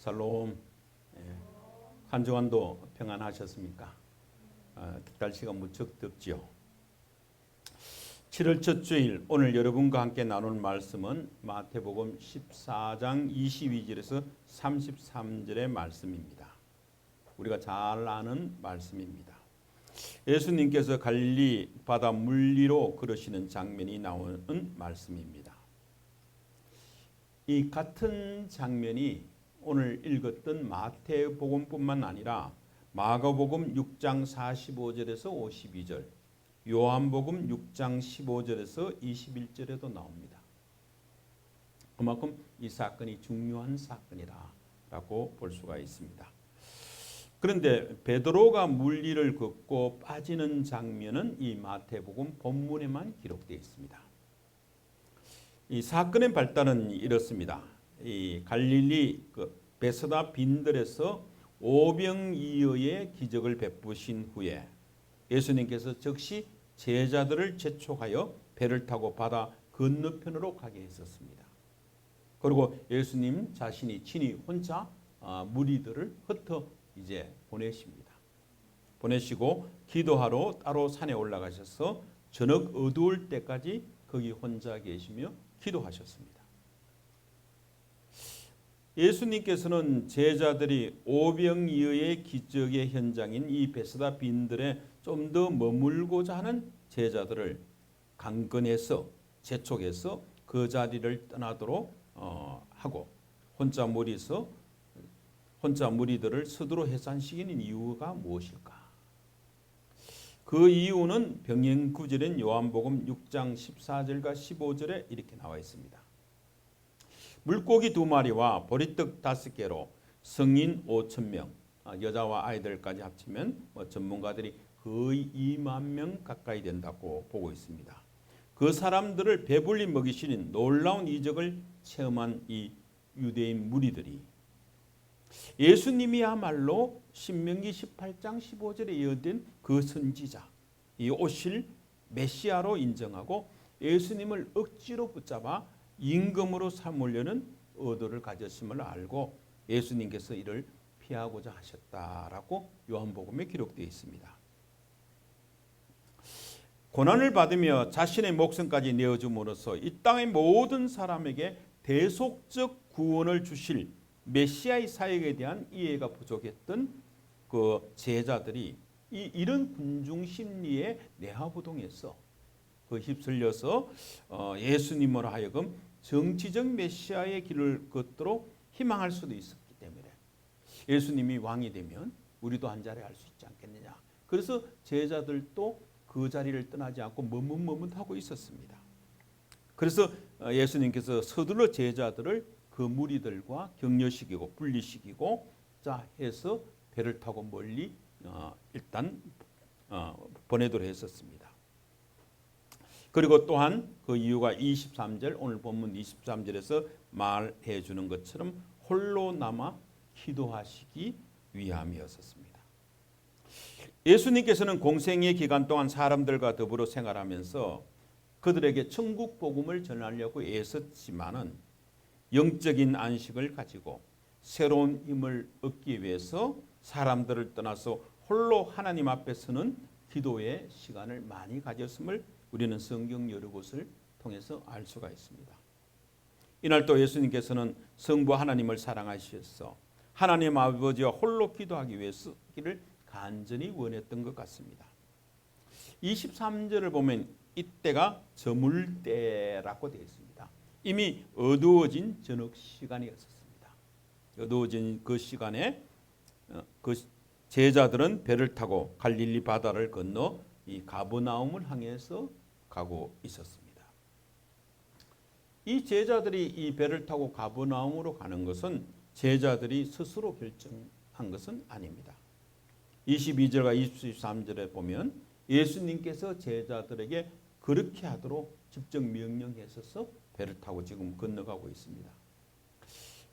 샬롬. 한 주간도 평안하셨습니까? 날씨가 무척 덥지요. 7월 첫 주일 오늘 여러분과 함께 나눌 말씀은 마태복음 14장 22절에서 33절의 말씀입니다. 우리가 잘 아는 말씀입니다. 예수님께서 갈릴리 바다 물리로 걸으시는 장면이 나오는 말씀입니다. 이 같은 장면이 오늘 읽었던 마태복음뿐만 아니라 마가복음 6장 45절에서 52절, 요한복음 6장 15절에서 21절에도 나옵니다. 그만큼 이 사건이 중요한 사건이라고 볼 수가 있습니다. 그런데 베드로가 물리를 걷고 빠지는 장면은 이 마태복음 본문에만 기록되어 있습니다. 이 사건의 발단은 이렇습니다. 이 갈릴리 베스다 빈들에서 오병이어의 기적을 베푸신 후에 예수님께서 즉시 제자들을 재촉하여 배를 타고 바다 건너편으로 가게 했었습니다. 그리고 예수님 자신이 친히 혼자 무리들을 흩어 이제 보내십니다. 보내시고 기도하러 따로 산에 올라가셔서 저녁 어두울 때까지 거기 혼자 계시며 기도하셨습니다. 예수님께서는 제자들이 오병이어의 기적의 현장인 이 베스다 빈들에 좀 더 머물고자 하는 제자들을 강권해서 재촉해서 그 자리를 떠나도록 하고 혼자 무리들을 스스로 해산시키는 이유가 무엇일까? 그 이유는 병행구절인 요한복음 6장 14절과 15절에 이렇게 나와 있습니다. 물고기 2마리와 보리떡 5개로 성인 5,000명, 여자와 아이들까지 합치면 전문가들이 거의 2만 명 가까이 된다고 보고 있습니다. 그 사람들을 배불리 먹이시는 놀라운 이적을 체험한 이 유대인 무리들이 예수님이야말로 신명기 18장 15절에 이어진 그 선지자, 이 오실 메시아로 인정하고 예수님을 억지로 붙잡아 임금으로 삼으려는 의도를 가졌음을 알고 예수님께서 이를 피하고자 하셨다라고 요한복음에 기록되어 있습니다. 고난을 받으며 자신의 목숨까지 내어줌으로써 이 땅의 모든 사람에게 대속적 구원을 주실 메시아의 사역에 대한 이해가 부족했던 그 제자들이 이런 군중 심리에 내화부동해서 휩쓸려서 예수님으로 하여금 정치적 메시아의 길을 걷도록 희망할 수도 있었기 때문에 예수님이 왕이 되면 우리도 한 자리 할 수 있지 않겠느냐. 그래서 제자들도 그 자리를 떠나지 않고 머뭇머뭇하고 있었습니다. 그래서 예수님께서 서둘러 제자들을 그 무리들과 격려시키고 분리시키고 자 해서 배를 타고 멀리 일단 보내도록 했었습니다. 그리고 또한 그 이유가 23절 오늘 본문 23절에서 말해 주는 것처럼 홀로 남아 기도하시기 위함이었습니다. 예수님께서는 공생의 기간 동안 사람들과 더불어 생활하면서 그들에게 천국 복음을 전하려고 애썼지만은 영적인 안식을 가지고 새로운 힘을 얻기 위해서 사람들을 떠나서 홀로 하나님 앞에 서는 기도의 시간을 많이 가졌음을 우리는 성경 여러 곳을 통해서 알 수가 있습니다. 이날 또 예수님께서는 성부 하나님을 사랑하셔서 하나님 아버지와 홀로 기도하기 위해서기를 간절히 원했던 것 같습니다. 23절을 보면 이때가 저물 때라고 되어 있습니다. 이미 어두워진 저녁 시간이었습니다. 어두워진 그 시간에 그 제자들은 배를 타고 갈릴리 바다를 건너 이 가버나움을 향해서 가고 있었습니다. 이 제자들이 이 배를 타고 가버나움으로 가는 것은 제자들이 스스로 결정한 것은 아닙니다. 22절과 23절에 보면 예수님께서 제자들에게 그렇게 하도록 직접 명령했어서 배를 타고 지금 건너가고 있습니다.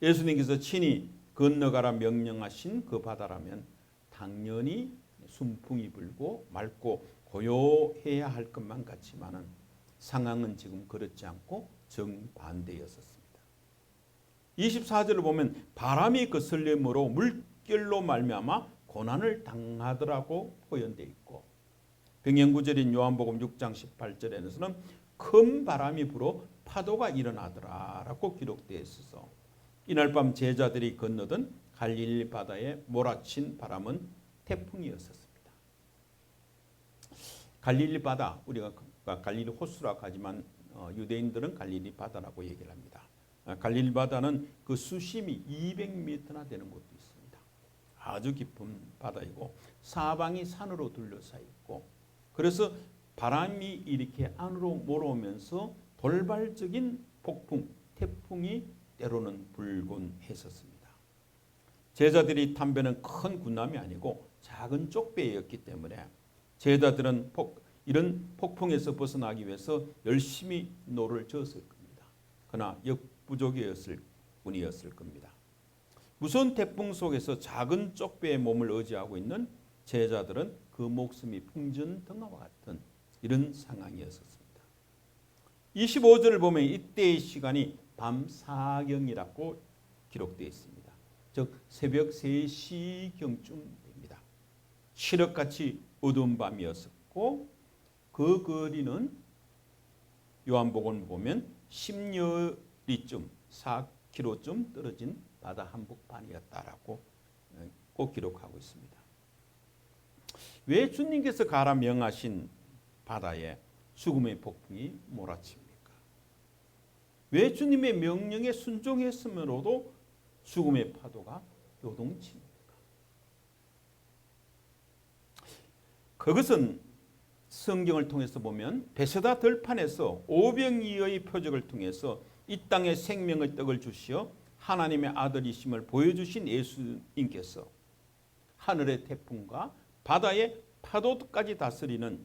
예수님께서 친히 건너가라 명령하신 그 바다라면 당연히 순풍이 불고 맑고 고요해야 할 것만 같지만은 상황은 지금 그렇지 않고 정반대였었습니다. 24절을 보면 바람이 거슬림으로 물결로 말미암아 고난을 당하더라고 표현되어 있고, 병행구절인 요한복음 6장 18절에서는 큰 바람이 불어 파도가 일어나더라라고 기록되어 있어서 이날 밤 제자들이 건너던 갈릴리 바다에 몰아친 바람은 태풍이었습니다. 갈릴리 바다, 우리가 갈릴리 호수라고 하지만 유대인들은 갈릴리 바다라고 얘기를 합니다. 갈릴리 바다는 그 수심이 200m나 되는 곳도 있습니다. 아주 깊은 바다이고 사방이 산으로 둘러싸여 있고, 그래서 바람이 이렇게 안으로 몰아오면서 돌발적인 폭풍, 태풍이 때로는 불곤 했었습니다. 제자들이 탄 배는 큰 군함이 아니고 작은 쪽배였기 때문에 제자들은 이런 폭풍에서 벗어나기 위해서 열심히 노를 저었을 겁니다. 그러나 역부족이었을 뿐이었을 겁니다. 무서운 태풍 속에서 작은 쪽배의 몸을 의지하고 있는 제자들은 그 목숨이 풍전등화와 같은 이런 상황이었습니다. 25절을 보면 이때의 시간이 밤 4경이라고 기록되어 있습니다. 즉 새벽 3시경쯤입니다. 칠흑같이 어두운 밤이었고 그 거리는 요한복음 보면 10여리쯤 4km쯤 떨어진 바다 한복판이었다라고 꼭 기록하고 있습니다. 왜 주님께서 가라 명하신 바다에 죽음의 폭풍이 몰아칩니까? 왜 주님의 명령에 순종했으므로도 죽음의 파도가 요동칩니까? 그것은 성경을 통해서 보면 베세다 들판에서 오병이어의 표적을 통해서 이 땅에 생명의 떡을 주시어 하나님의 아들이심을 보여주신 예수님께서 하늘의 태풍과 바다의 파도까지 다스리는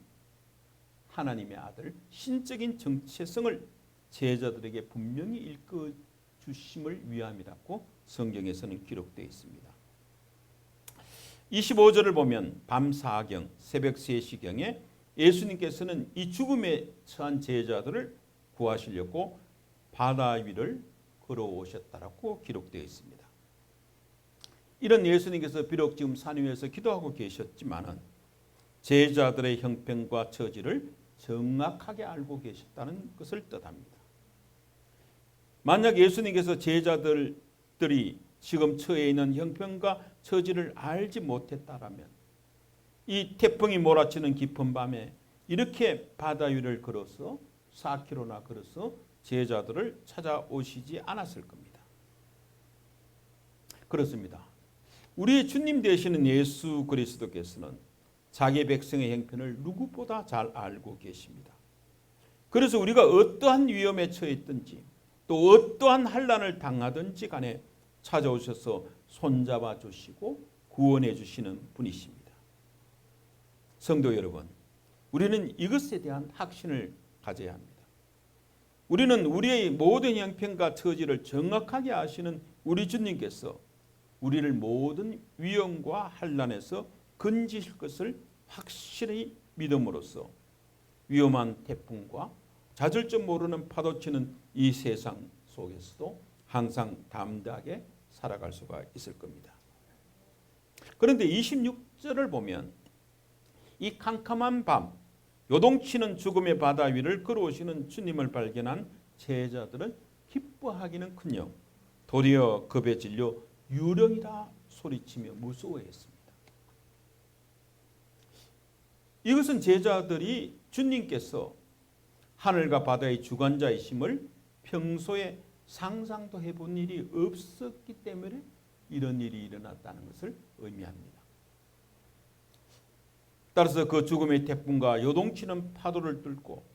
하나님의 아들 신적인 정체성을 제자들에게 분명히 일깨워 주심을 위함이라고 성경에서는 기록되어 있습니다. 25절을 보면 밤 4경 새벽 3시경에 예수님께서는 이 죽음에 처한 제자들을 구하시려고 바다 위를 걸어오셨다라고 기록되어 있습니다. 이런 예수님께서 비록 지금 산 위에서 기도하고 계셨지만은 제자들의 형편과 처지를 정확하게 알고 계셨다는 것을 뜻합니다. 만약 예수님께서 제자들이 지금 처해 있는 형편과 처지를 알지 못했다라면 이 태풍이 몰아치는 깊은 밤에 이렇게 바다 위를 걸어서 4km나 걸어서 제자들을 찾아오시지 않았을 겁니다. 그렇습니다. 우리의 주님 되시는 예수 그리스도께서는 자기 백성의 형편을 누구보다 잘 알고 계십니다. 그래서 우리가 어떠한 위험에 처했든지 또 어떠한 환난을 당하든지 간에 찾아오셔서 손잡아 주시고 구원해 주시는 분이십니다. 성도 여러분, 우리는 이것에 대한 확신을 가져야 합니다. 우리는 우리의 모든 형편과 처지를 정확하게 아시는 우리 주님께서 우리를 모든 위험과 환난에서 건지실 것을 확실히 믿음으로써 위험한 태풍과 잦을줄 모르는 파도치는 이 세상 속에서도 항상 담대하게 살아갈 수가 있을 겁니다. 그런데 26절을 보면 이 캄캄한 밤 요동치는 죽음의 바다 위를 걸어오시는 주님을 발견한 제자들은 기뻐하기는커녕 도리어 겁에 질려 유령이라 소리치며 무서워했습니다. 이것은 제자들이 주님께서 하늘과 바다의 주관자이심을 평소에 상상도 해본 일이 없었기 때문에 이런 일이 일어났다는 것을 의미합니다. 따라서 그 죽음의 태풍과 요동치는 파도를 뚫고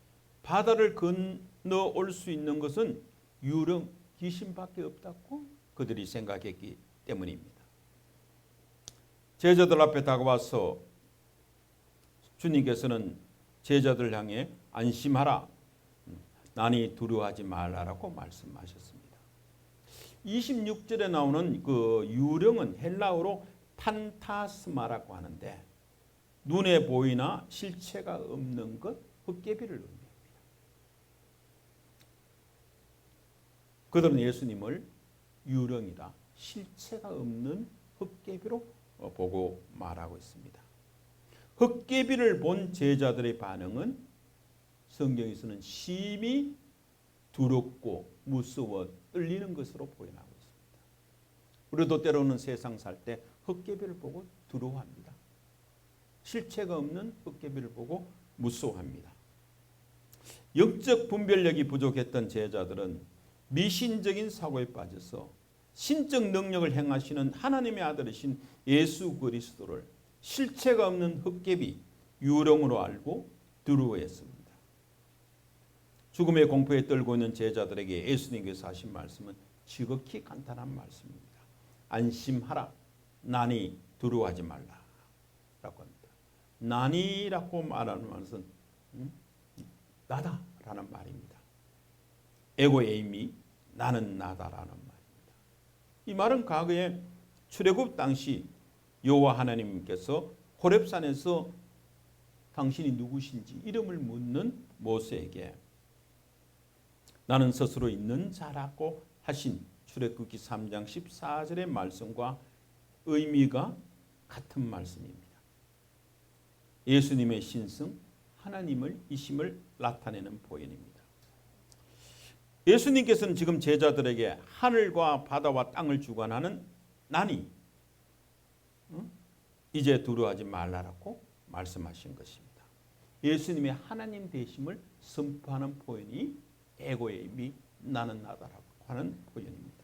바다를 건너올 수 있는 것은 유령, 귀신밖에 없다고 그들이 생각했기 때문입니다. 제자들 앞에 다가와서 주님께서는 제자들 향해 안심하라, 난이 두려워하지 말라라고 말씀하셨습니다. 26절에 나오는 그 유령은 헬라어로 판타스마라고 하는데 눈에 보이나 실체가 없는 것, 헛개비를 의미합니다. 그들은 예수님을 유령이다. 실체가 없는 헛개비로 보고 말하고 있습니다. 헛개비를 본 제자들의 반응은 성경에서는 심히 두렵고 무서워 떨리는 것으로 표현하고 있습니다. 우리도 때로는 세상 살 때 헛개비를 보고 두려워합니다. 실체가 없는 헛개비를 보고 무서워합니다. 영적 분별력이 부족했던 제자들은 미신적인 사고에 빠져서 신적 능력을 행하시는 하나님의 아들이신 예수 그리스도를 실체가 없는 헛개비, 유령으로 알고 두려워했습니다. 죽음의 공포에 떨고 있는 제자들에게 예수님께서 하신 말씀은 지극히 간단한 말씀입니다. 안심하라. 나니 두려워하지 말라. 라고 합니다. 나니라고 말하는 말은 나다라는 말입니다. 에고 에이미 나는 나다라는 말입니다. 이 말은 과거에 출애굽 당시 여호와 하나님께서 호렙산에서 당신이 누구신지 이름을 묻는 모세에게 나는 스스로 있는 자라고 하신 출애굽기 3장 14절의 말씀과 의미가 같은 말씀입니다. 예수님의 신성, 하나님을 이심을 나타내는 표현입니다. 예수님께서는 지금 제자들에게 하늘과 바다와 땅을 주관하는 나니 이제 두려워하지 말라라고 말씀하신 것입니다. 예수님의 하나님 되심을 선포하는 표현이 에고의 의미 나는 나다라고 하는 표현입니다.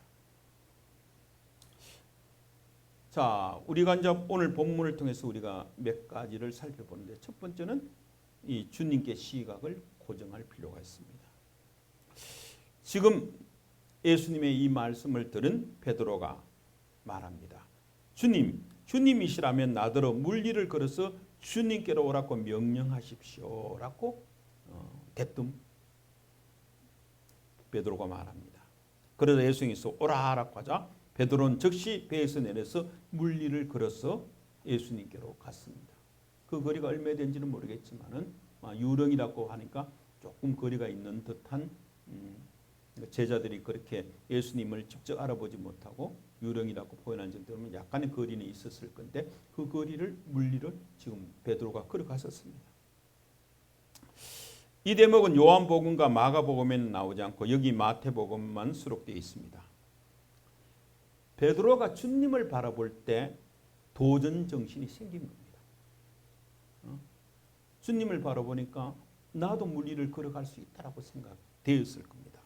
자, 우리가 이제 오늘 본문을 통해서 우리가 몇 가지를 살펴보는데 첫 번째는 이 주님께 시각을 고정할 필요가 있습니다. 지금 예수님의 이 말씀을 들은 베드로가 말합니다. 주님이시라면 나더러 물리를 걸어서 주님께로 오라고 명령하십시오라고 대뜸 베드로가 말합니다. 그래서 예수님께서 오라라고 하자 베드로는 즉시 배에서 내려서 물리를 걸어서 예수님께로 갔습니다. 그 거리가 얼마 된지는 모르겠지만은 유령이라고 하니까 조금 거리가 있는 듯한 제자들이 그렇게 예수님을 직접 알아보지 못하고 유령이라고 표현한 정도면 약간의 거리는 있었을 건데 그 거리를 물리를 지금 베드로가 걸어갔었습니다. 이 대목은 요한복음과 마가복음에는 나오지 않고 여기 마태복음만 수록되어 있습니다. 베드로가 주님을 바라볼 때 도전 정신이 생긴 겁니다. 주님을 바라보니까 나도 물리를 걸어갈 수 있다라고 생각되었을 겁니다.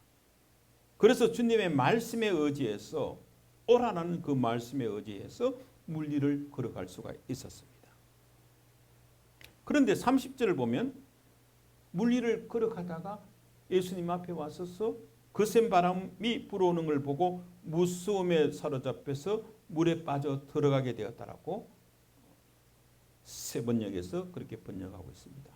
그래서 주님의 말씀에 의지해서 오라는 그 말씀에 의지해서 물리를 걸어갈 수가 있었습니다. 그런데 30절을 보면 물리를 걸어가다가 예수님 앞에 와서서 거센 바람이 불어오는 걸 보고 무서움에 사로잡혀서 물에 빠져 들어가게 되었다라고 세 번역에서 그렇게 번역하고 있습니다.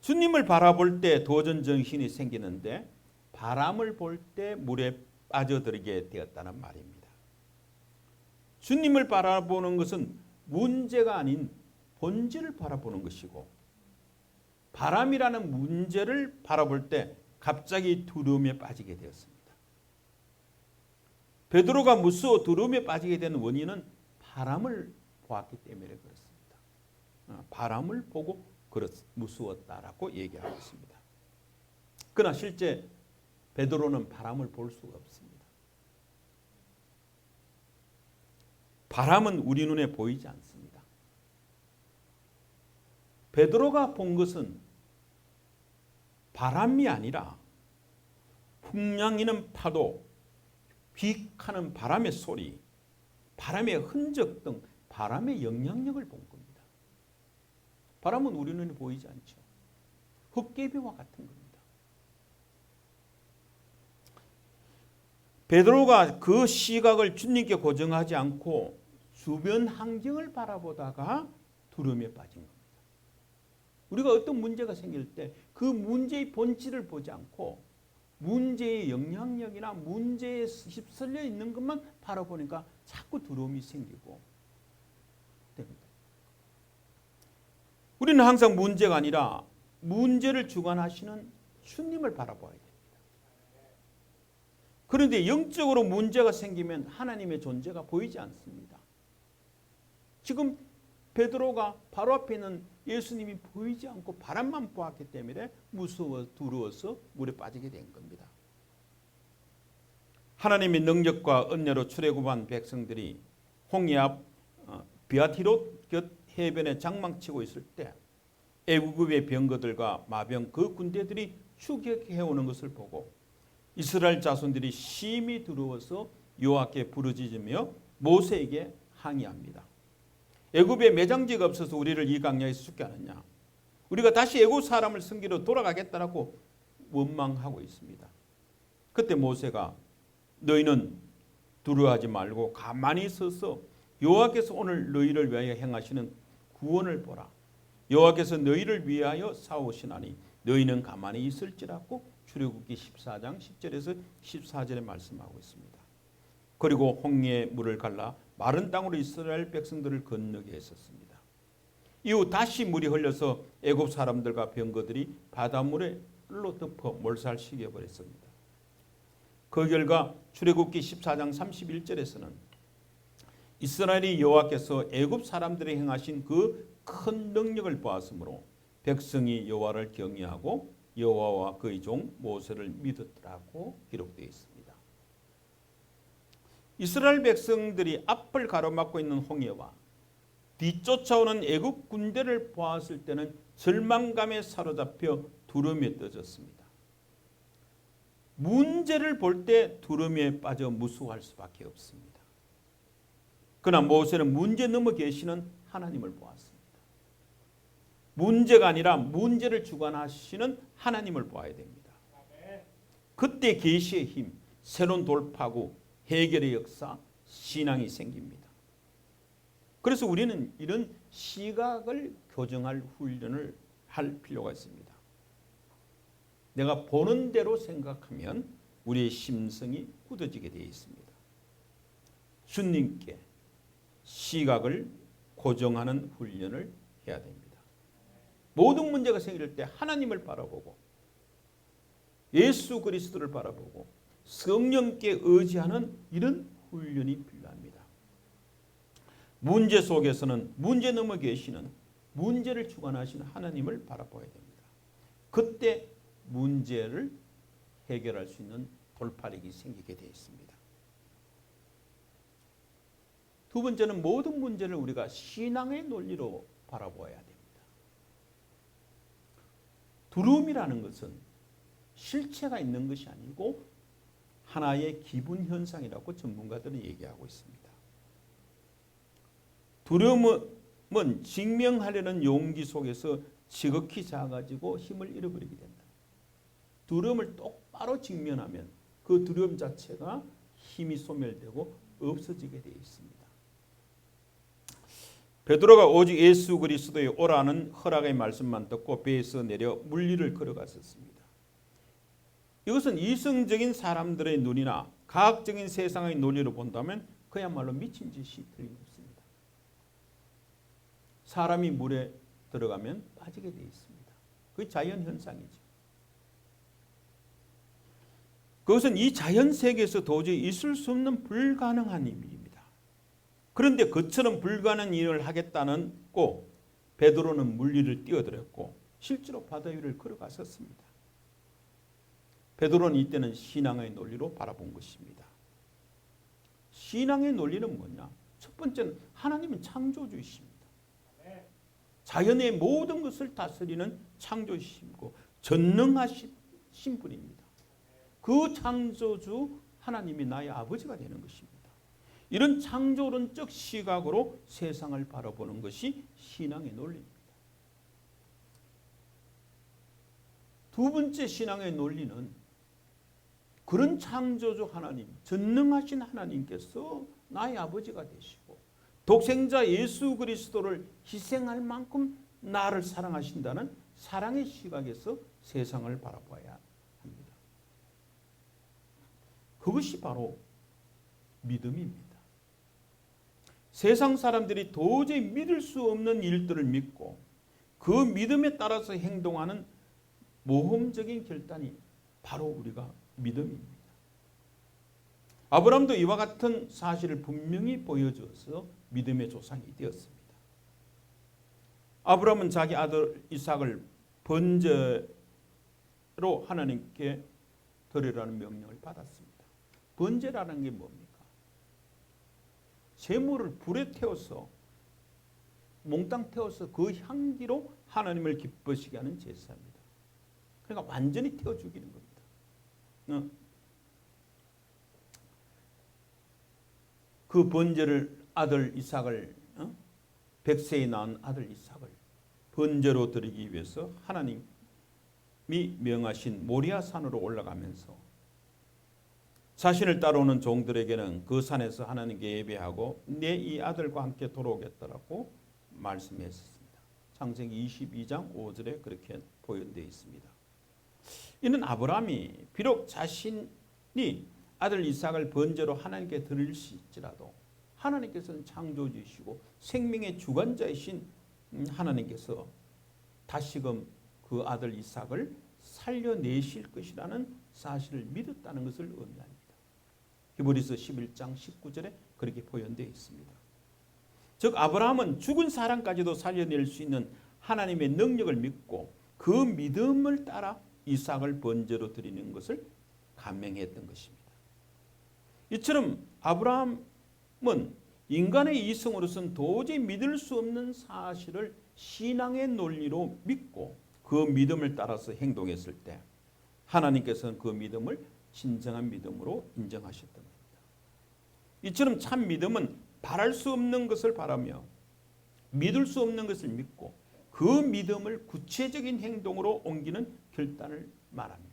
주님을 바라볼 때 도전 정신이 생기는데 바람을 볼 때 물에 빠져들게 되었다는 말입니다. 주님을 바라보는 것은 문제가 아닌 본질을 바라보는 것이고 바람이라는 문제를 바라볼 때 갑자기 두려움에 빠지게 되었습니다. 베드로가 무서워 두려움에 빠지게 된 원인은 바람을 보았기 때문에 그렇습니다. 바람을 보고 무서웠다라고 얘기하고 있습니다. 그러나 실제 베드로는 바람을 볼 수가 없습니다. 바람은 우리 눈에 보이지 않습니다. 베드로가 본 것은 바람이 아니라 풍랑이는 파도, 휙하는 바람의 소리, 바람의 흔적 등 바람의 영향력을 본 겁니다. 바람은 우리 눈에 보이지 않죠. 헛개비와 같은 겁니다. 베드로가 그 시각을 주님께 고정하지 않고 주변 환경을 바라보다가 두려움에 빠진 겁니다. 우리가 어떤 문제가 생길 때 그 문제의 본질을 보지 않고 문제의 영향력이나 문제에 휩쓸려 있는 것만 바라보니까 자꾸 두려움이 생기고 됩니다. 우리는 항상 문제가 아니라 문제를 주관하시는 주님을 바라봐야 됩니다. 그런데 영적으로 문제가 생기면 하나님의 존재가 보이지 않습니다. 지금 베드로가 바로 앞에 있는 예수님이 보이지 않고 바람만 보았기 때문에 무서워 두려워서 물에 빠지게 된 겁니다. 하나님의 능력과 은혜로 출애굽한 백성들이 홍해 앞 비아티롯 곁 해변에 장망치고 있을 때 애굽의 병거들과 마병 그 군대들이 추격해오는 것을 보고 이스라엘 자손들이 심히 두려워서 여호와께 부르짖으며 모세에게 항의합니다. 애굽에 매장지가 없어서 우리를 이 광야에서 죽게 하느냐. 우리가 다시 애굽 사람을 섬기러 돌아가겠다라고 원망하고 있습니다. 그때 모세가 너희는 두려워하지 말고 가만히 서서 여호와께서 오늘 너희를 위하여 행하시는 구원을 보라. 여호와께서 너희를 위하여 싸우시나니 너희는 가만히 있을지라고 출애굽기 14장 10절에서 14절에 말씀하고 있습니다. 그리고 홍해의 물을 갈라 마른 땅으로 이스라엘 백성들을 건너게 했었습니다. 이후 다시 물이 흘려서 애굽 사람들과 병거들이 바닷물에 로 덮어 몰살시켜 버렸습니다. 그 결과 출애굽기 14장 31절에서는 이스라엘이 여호와께서 애굽 사람들이 행하신 그 큰 능력을 보았으므로 백성이 여호와를 경외하고 여호와와 그의 종 모세를 믿었더라고 기록되어 있습니다. 이스라엘 백성들이 앞을 가로막고 있는 홍해와 뒤쫓아오는 애굽 군대를 보았을 때는 절망감에 사로잡혀 두려움에 떨어졌습니다. 문제를 볼 때 두려움에 빠져 무서워할 수밖에 없습니다. 그러나 모세는 문제 넘어 계시는 하나님을 보았습니다. 문제가 아니라 문제를 주관하시는 하나님을 보아야 됩니다. 그때 계시의 힘, 새로운 돌파구, 해결의 역사, 신앙이 생깁니다. 그래서 우리는 이런 시각을 교정할 훈련을 할 필요가 있습니다. 내가 보는 대로 생각하면 우리의 심성이 굳어지게 되어 있습니다. 주님께 시각을 고정하는 훈련을 해야 됩니다. 모든 문제가 생길 때 하나님을 바라보고 예수 그리스도를 바라보고 성령께 의지하는 이런 훈련이 필요합니다. 문제 속에서는 문제 넘어 계시는 문제를 주관하시는 하나님을 바라봐야 됩니다. 그때 문제를 해결할 수 있는 돌파력이 생기게 되어 있습니다. 두 번째는 모든 문제를 우리가 신앙의 논리로 바라보아야 됩니다. 두려움이라는 것은 실체가 있는 것이 아니고 하나의 기분 현상이라고 전문가들은 얘기하고 있습니다. 두려움은 증명하려는 용기 속에서 지극히 작아지고 힘을 잃어버리게 된다. 두려움을 똑바로 직면하면 그 두려움 자체가 힘이 소멸되고 없어지게 되어 있습니다. 베드로가 오직 예수 그리스도의 오라는 허락의 말씀만 듣고 배에서 내려 물리를 걸어갔었습니다. 이것은 이성적인 사람들의 눈이나 과학적인 세상의 논리로 본다면 그야말로 미친 짓이 틀림없습니다. 사람이 물에 들어가면 빠지게 되어 있습니다. 그게 자연현상이죠. 그것은 이 자연세계에서 도저히 있을 수 없는 불가능한 일입니다. 그런데 그처럼 불가능한 일을 하겠다는 꼭 베드로는 물리를 뛰어들었고 실제로 바다 위를 걸어갔었습니다. 베드로는 이때는 신앙의 논리로 바라본 것입니다. 신앙의 논리는 뭐냐? 첫 번째는 하나님은 창조주이십니다. 자연의 모든 것을 다스리는 창조주이시고 전능하신 분입니다. 그 창조주 하나님이 나의 아버지가 되는 것입니다. 이런 창조론적 시각으로 세상을 바라보는 것이 신앙의 논리입니다. 두 번째 신앙의 논리는 그런 창조주 하나님, 전능하신 하나님께서 나의 아버지가 되시고 독생자 예수 그리스도를 희생할 만큼 나를 사랑하신다는 사랑의 시각에서 세상을 바라봐야 합니다. 그것이 바로 믿음입니다. 세상 사람들이 도저히 믿을 수 없는 일들을 믿고 그 믿음에 따라서 행동하는 모험적인 결단이 바로 우리가 믿음입니다. 아브라함도 이와 같은 사실을 분명히 보여줘서 믿음의 조상이 되었습니다. 아브라함은 자기 아들 이삭을 번제로 하나님께 드리라는 명령을 받았습니다. 번제라는 게 뭡니까? 제물을 불에 태워서 몽땅 태워서 그 향기로 하나님을 기쁘시게 하는 제사입니다. 그러니까 완전히 태워 죽이는 겁니다. 그 번제를 아들 이삭을 100세에 낳은 아들 이삭을 번제로 드리기 위해서 하나님이 명하신 모리아 산으로 올라가면서 자신을 따라오는 종들에게는 그 산에서 하나님께 예배하고 내 이 아들과 함께 돌아오겠다라고 말씀했습니다. 창세기 22장 5절에 그렇게 표현되어 있습니다. 이는 아브라함이 비록 자신이 아들 이삭을 번제로 하나님께 드릴 수 있지라도 하나님께서는 창조주이시고 생명의 주관자이신 하나님께서 다시금 그 아들 이삭을 살려내실 것이라는 사실을 믿었다는 것을 의미합니다. 히브리서 11장 19절에 그렇게 표현되어 있습니다. 즉 아브라함은 죽은 사람까지도 살려낼 수 있는 하나님의 능력을 믿고 그 믿음을 따라 이삭을 번제로 드리는 것을 감명했던 것입니다. 이처럼 아브라함은 인간의 이성으로서는 도저히 믿을 수 없는 사실을 신앙의 논리로 믿고 그 믿음을 따라서 행동했을 때 하나님께서는 그 믿음을 진정한 믿음으로 인정하셨던 겁니다. 이처럼 참 믿음은 바랄 수 없는 것을 바라며 믿을 수 없는 것을 믿고 그 믿음을 구체적인 행동으로 옮기는 결단을 말합니다.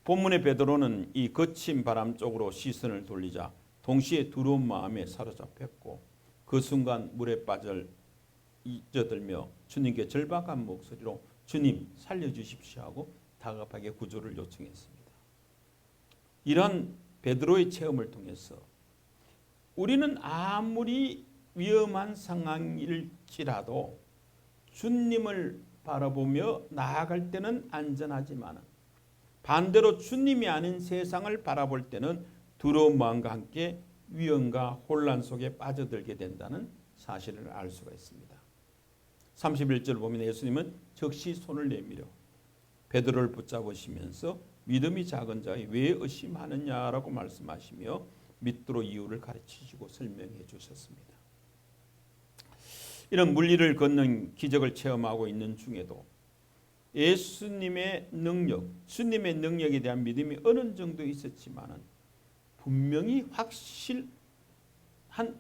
본문의 베드로는 이 거친 바람 쪽으로 시선을 돌리자 동시에 두려운 마음에 사로잡혔고 그 순간 물에 빠져 잊어들며 주님께 절박한 목소리로 주님 살려주십시오 하고 다급하게 구조를 요청했습니다. 이러한 베드로의 체험을 통해서 우리는 아무리 위험한 상황일지라도 주님을 바라보며 나아갈 때는 안전하지만 반대로 주님이 아닌 세상을 바라볼 때는 두려운 마음과 함께 위험과 혼란 속에 빠져들게 된다는 사실을 알 수가 있습니다. 31절 보면 예수님은 즉시 손을 내밀어 베드로를 붙잡으시면서 믿음이 작은 자에 왜 의심하느냐라고 말씀하시며 믿도록 이유를 가르치시고 설명해 주셨습니다. 이런 물리를 걷는 기적을 체험하고 있는 중에도 예수님의 능력, 주님의 능력에 대한 믿음이 어느 정도 있었지만은 분명히 확실한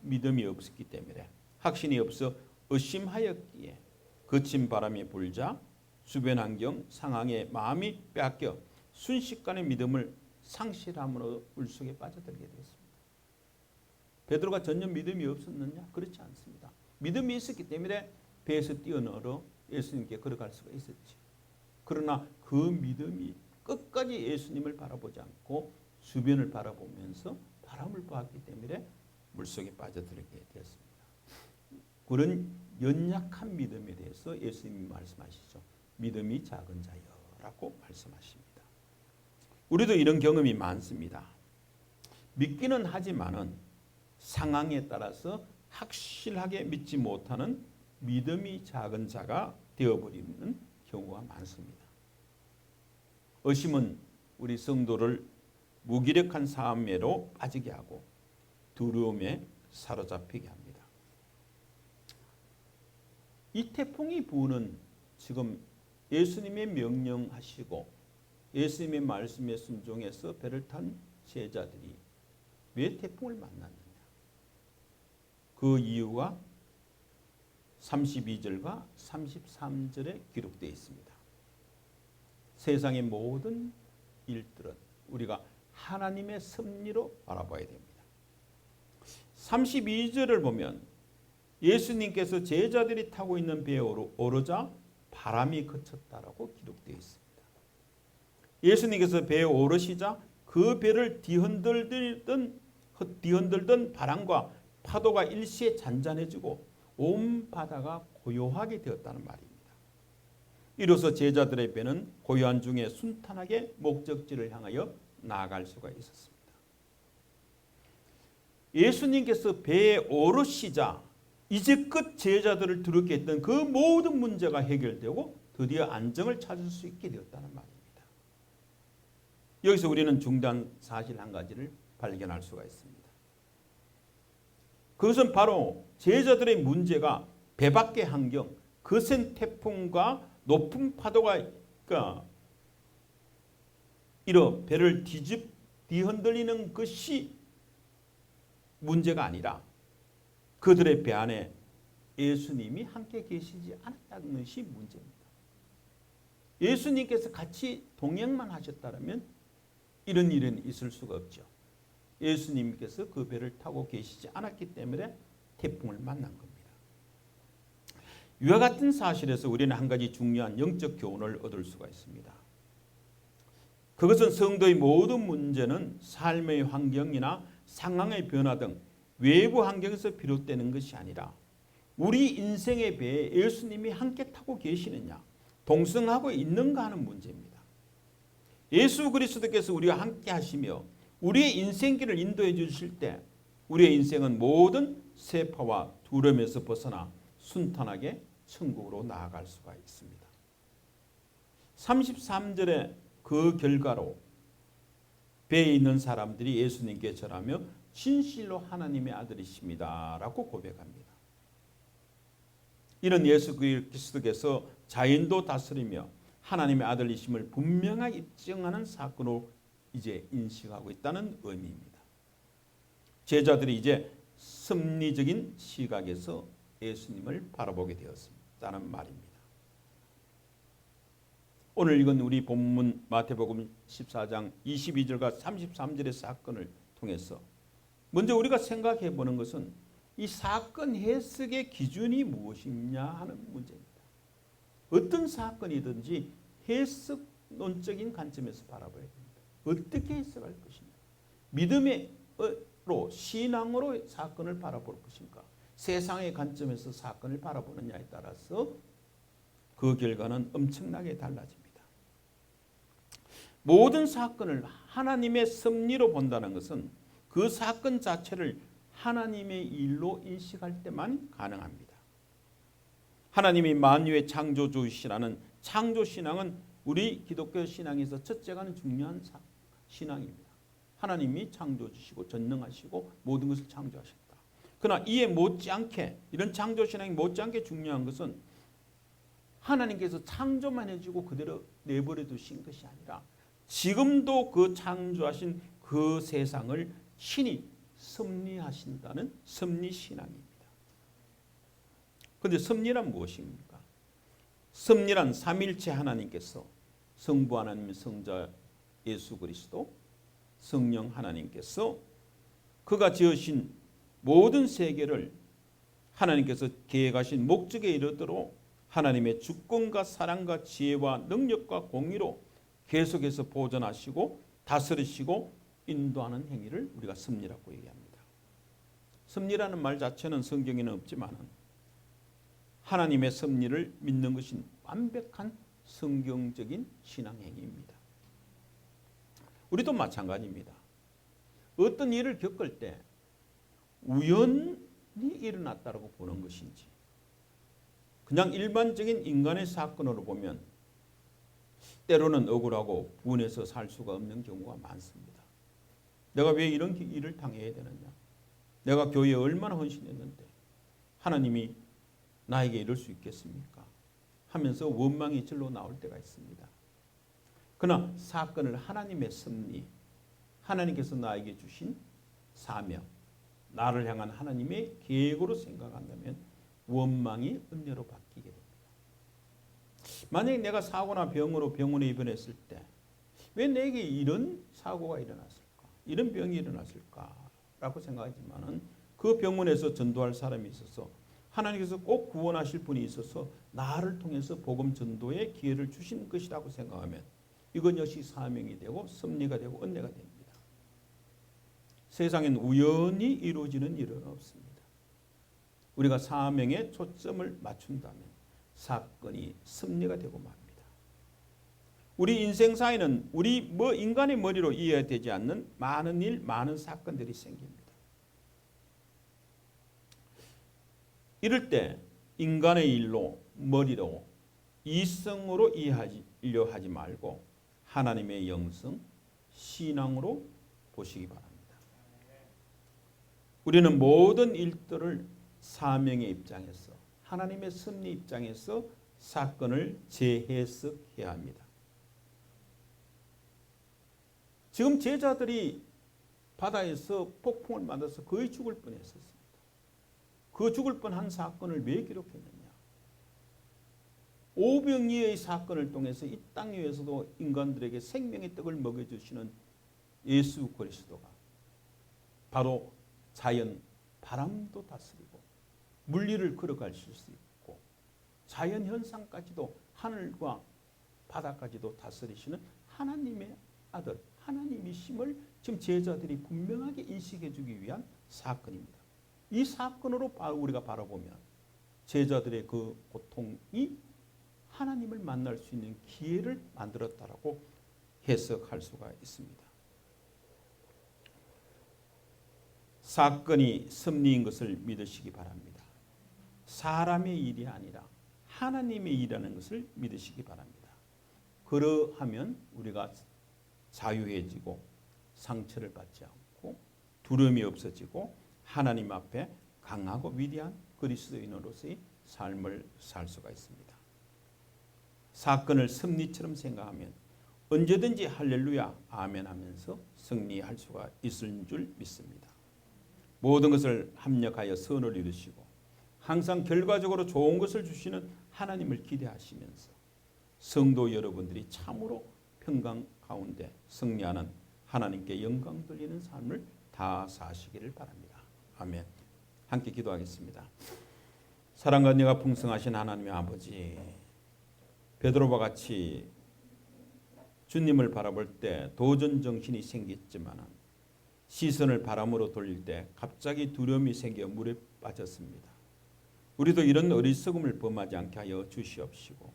믿음이 없었기 때문에 확신이 없어 의심하였기에 거친 바람이 불자 주변 환경 상황에 마음이 빼앗겨 순식간에 믿음을 상실함으로 물속에 빠져들게 되었습니다. 베드로가 전혀 믿음이 없었느냐? 그렇지 않습니다. 믿음이 있었기 때문에 배에서 뛰어내려 예수님께 걸어갈 수가 있었지. 그러나 그 믿음이 끝까지 예수님을 바라보지 않고 주변을 바라보면서 바람을 보았기 때문에 물속에 빠져들게 되었습니다. 그런 연약한 믿음에 대해서 예수님이 말씀하시죠. 믿음이 작은 자여라고 말씀하십니다. 우리도 이런 경험이 많습니다. 믿기는 하지만은 상황에 따라서 확실하게 믿지 못하는 믿음이 작은 자가 되어버리는 경우가 많습니다. 의심은 우리 성도를 무기력한 삶으로 빠지게 하고 두려움에 사로잡히게 합니다. 이 태풍이 부는 지금 예수님의 명령하시고 예수님의 말씀에 순종해서 배를 탄 제자들이 왜 태풍을 만났느냐? 그 이유가 32절과 33절에 기록되어 있습니다. 세상의 모든 일들은 우리가 하나님의 섭리로 바라봐야 됩니다. 32절을 보면 예수님께서 제자들이 타고 있는 배에 오르자 바람이 그쳤다라고 기록되어 있습니다. 예수님께서 배에 오르시자 그 배를 뒤흔들던 바람과 파도가 일시에 잔잔해지고 온 바다가 고요하게 되었다는 말입니다. 이로써 제자들의 배는 고요한 중에 순탄하게 목적지를 향하여 나아갈 수가 있었습니다. 예수님께서 배에 오르시자 이제껏 제자들을 두렵게 했던 그 모든 문제가 해결되고 드디어 안정을 찾을 수 있게 되었다는 말입니다. 여기서 우리는 중요한 사실 한 가지를 발견할 수가 있습니다. 그것은 바로 제자들의 문제가 배 밖의 환경, 거센 태풍과 높은 파도가 이러 배를 뒤흔들리는 것이 문제가 아니라 그들의 배 안에 예수님이 함께 계시지 않았다는 것이 문제입니다. 예수님께서 같이 동행만 하셨다면 이런 일은 있을 수가 없죠. 예수님께서 그 배를 타고 계시지 않았기 때문에 태풍을 만난 겁니다. 이와 같은 사실에서 우리는 한 가지 중요한 영적 교훈을 얻을 수가 있습니다. 그것은 성도의 모든 문제는 삶의 환경이나 상황의 변화 등 외부 환경에서 비롯되는 것이 아니라 우리 인생의 배에 예수님이 함께 타고 계시느냐, 동승하고 있는가 하는 문제입니다. 예수 그리스도께서 우리와 함께 하시며 우리의 인생길을 인도해 주실 때 우리의 인생은 모든 세파와 두려움에서 벗어나 순탄하게 천국으로 나아갈 수가 있습니다. 33절에 그 결과로 배에 있는 사람들이 예수님께 절하며 진실로 하나님의 아들이십니다 라고 고백합니다. 이런 예수 그리스도께서 자연도 다스리며 하나님의 아들이심을 분명하게 입증하는 사건으로 이제 인식하고 있다는 의미입니다. 제자들이 이제 섭리적인 시각에서 예수님을 바라보게 되었다는 말입니다. 오늘 읽은 우리 본문 마태복음 14장 22절과 33절의 사건을 통해서 먼저 우리가 생각해 보는 것은 이 사건 해석의 기준이 무엇이냐 하는 문제입니다. 어떤 사건이든지 해석론적인 관점에서 바라봐야 됩니다. 어떻게 해석할 것인가? 믿음으로 신앙으로 사건을 바라볼 것인가? 세상의 관점에서 사건을 바라보느냐에 따라서 그 결과는 엄청나게 달라집니다. 모든 사건을 하나님의 섭리로 본다는 것은 그 사건 자체를 하나님의 일로 인식할 때만 가능합니다. 하나님이 만유의 창조주이시라는 창조신앙은 우리 기독교 신앙에서 첫째가 중요한 신앙입니다. 하나님이 창조주시고 전능하시고 모든 것을 창조하셨다. 그러나 이에 못지않게 이런 창조신앙이 못지않게 중요한 것은 하나님께서 창조만 해주고 그대로 내버려 두신 것이 아니라 지금도 그 창조하신 그 세상을 신이 섭리하신다는 섭리신앙입니다. 그런데 섭리란 무엇입니까? 섭리란 삼일체 하나님께서 성부 하나님, 성자 예수 그리스도, 성령 하나님께서 그가 지으신 모든 세계를 하나님께서 계획하신 목적에 이르도록 하나님의 주권과 사랑과 지혜와 능력과 공의로 계속해서 보존하시고 다스리시고 인도하는 행위를 우리가 섭리라고 얘기합니다. 섭리라는 말 자체는 성경에는 없지만 하나님의 섭리를 믿는 것은 완벽한 성경적인 신앙 행위입니다. 우리도 마찬가지입니다. 어떤 일을 겪을 때 우연히 일어났다고 보는 것인지 그냥 일반적인 인간의 사건으로 보면 때로는 억울하고 분해서 살 수가 없는 경우가 많습니다. 내가 왜 이런 일을 당해야 되느냐? 내가 교회에 얼마나 헌신했는데 하나님이 나에게 이럴 수 있겠습니까? 하면서 원망이 절로 나올 때가 있습니다. 그러나 사건을 하나님의 섭리, 하나님께서 나에게 주신 사명, 나를 향한 하나님의 계획으로 생각한다면 원망이 은혜로 바뀌게 됩니다. 만약에 내가 사고나 병으로 병원에 입원했을 때 왜 내게 이런 사고가 일어났을까? 이런 병이 일어났을까? 라고 생각하지만은 그 병원에서 전도할 사람이 있어서 하나님께서 꼭 구원하실 분이 있어서 나를 통해서 복음 전도의 기회를 주신 것이라고 생각하면 이건 역시 사명이 되고 섭리가 되고 은혜가 됩니다. 세상엔 우연히 이루어지는 일은 없습니다. 우리가 사명에 초점을 맞춘다면 사건이 섭리가 되고 맙니다. 우리 인생사에는 우리 인간의 머리로 이해되지 않는 많은 일, 많은 사건들이 생깁니다. 이럴 때 인간의 일로, 머리로, 이성으로 이해하려 하지 말고 하나님의 영성, 신앙으로 보시기 바랍니다. 우리는 모든 일들을 사명의 입장에서, 하나님의 섭리 입장에서 사건을 재해석해야 합니다. 지금 제자들이 바다에서 폭풍을 맞아서 거의 죽을 뻔했었습니다. 그 죽을 뻔한 사건을 왜 기록했느냐? 오병이어의 사건을 통해서 이 땅 위에서도 인간들에게 생명의 떡을 먹여주시는 예수 그리스도가 바로 자연, 바람도 다스리고 물리를 걸어가실 수 있고 자연 현상까지도 하늘과 바다까지도 다스리시는 하나님의 아들, 하나님이심을 지금 제자들이 분명하게 인식해 주기 위한 사건입니다. 이 사건으로 우리가 바라보면 제자들의 그 고통이 하나님을 만날 수 있는 기회를 만들었다라고 해석할 수가 있습니다. 사건이 섭리인 것을 믿으시기 바랍니다. 사람의 일이 아니라 하나님의 일이라는 것을 믿으시기 바랍니다. 그러하면 우리가 자유해지고 상처를 받지 않고 두려움이 없어지고 하나님 앞에 강하고 위대한 그리스도인으로서의 삶을 살 수가 있습니다. 사건을 섭리처럼 생각하면 언제든지 할렐루야 아멘 하면서 승리할 수가 있을 줄 믿습니다. 모든 것을 합력하여 선을 이루시고 항상 결과적으로 좋은 것을 주시는 하나님을 기대하시면서 성도 여러분들이 참으로 평강 가운데 승리하는 하나님께 영광 돌리는 삶을 다 사시기를 바랍니다. 아멘. 함께 기도하겠습니다. 사랑과 은혜가 풍성하신 하나님의 아버지, 베드로와 같이 주님을 바라볼 때 도전 정신이 생겼지만 시선을 바람으로 돌릴 때 갑자기 두려움이 생겨 물에 빠졌습니다. 우리도 이런 어리석음을 범하지 않게 하여 주시옵시고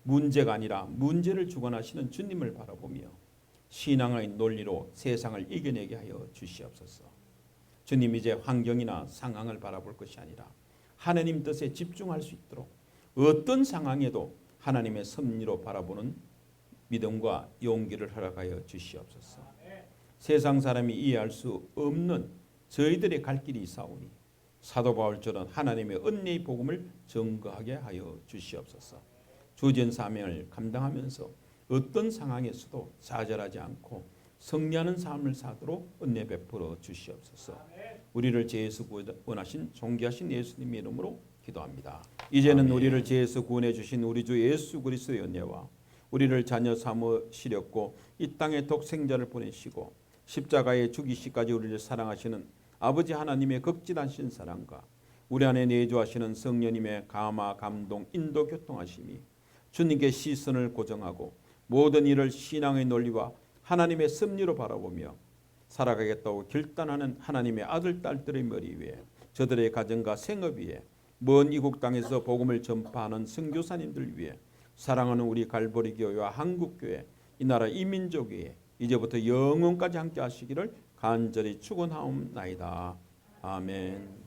문제가 아니라 문제를 주관하시는 주님을 바라보며 신앙의 논리로 세상을 이겨내게 하여 주시옵소서. 주님, 이제 환경이나 상황을 바라볼 것이 아니라 하나님 뜻에 집중할 수 있도록 어떤 상황에도 하나님의 섭리로 바라보는 믿음과 용기를 허락하여 주시옵소서. 세상 사람이 이해할 수 없는 저희들의 갈 길이 있사오니 사도 바울처럼 하나님의 은혜의 복음을 증거하게 하여 주시옵소서. 주전 사명을 감당하면서 어떤 상황에서도 좌절하지 않고 승리하는 삶을 사도록 은혜 베풀어 주시옵소서. 우리를 죄에서 구원하신 존귀하신 예수님의 이름으로 기도합니다. 이제는 우리를 죄에서 구원해 주신 우리 주 예수 그리스도의 은혜와 우리를 자녀 삼으시렸고 이 땅에 독생자를 보내시고 십자가에 죽이시까지 우리를 사랑하시는 아버지 하나님의 극진하신 사랑과 우리 안에 내주하시는 성령님의 감화, 감동, 인도, 교통하심이 주님께 시선을 고정하고 모든 일을 신앙의 논리와 하나님의 섭리로 바라보며 살아가겠다고 결단하는 하나님의 아들, 딸들의 머리 위에 저들의 가정과 생업 위에 먼 이국 땅에서 복음을 전파하는 선교사님들 위에 사랑하는 우리 갈보리 교회와 한국 교회, 이 나라 이민족 위에 이제부터 영원까지 함께 하시기를 간절히 축원하옵나이다. 아멘.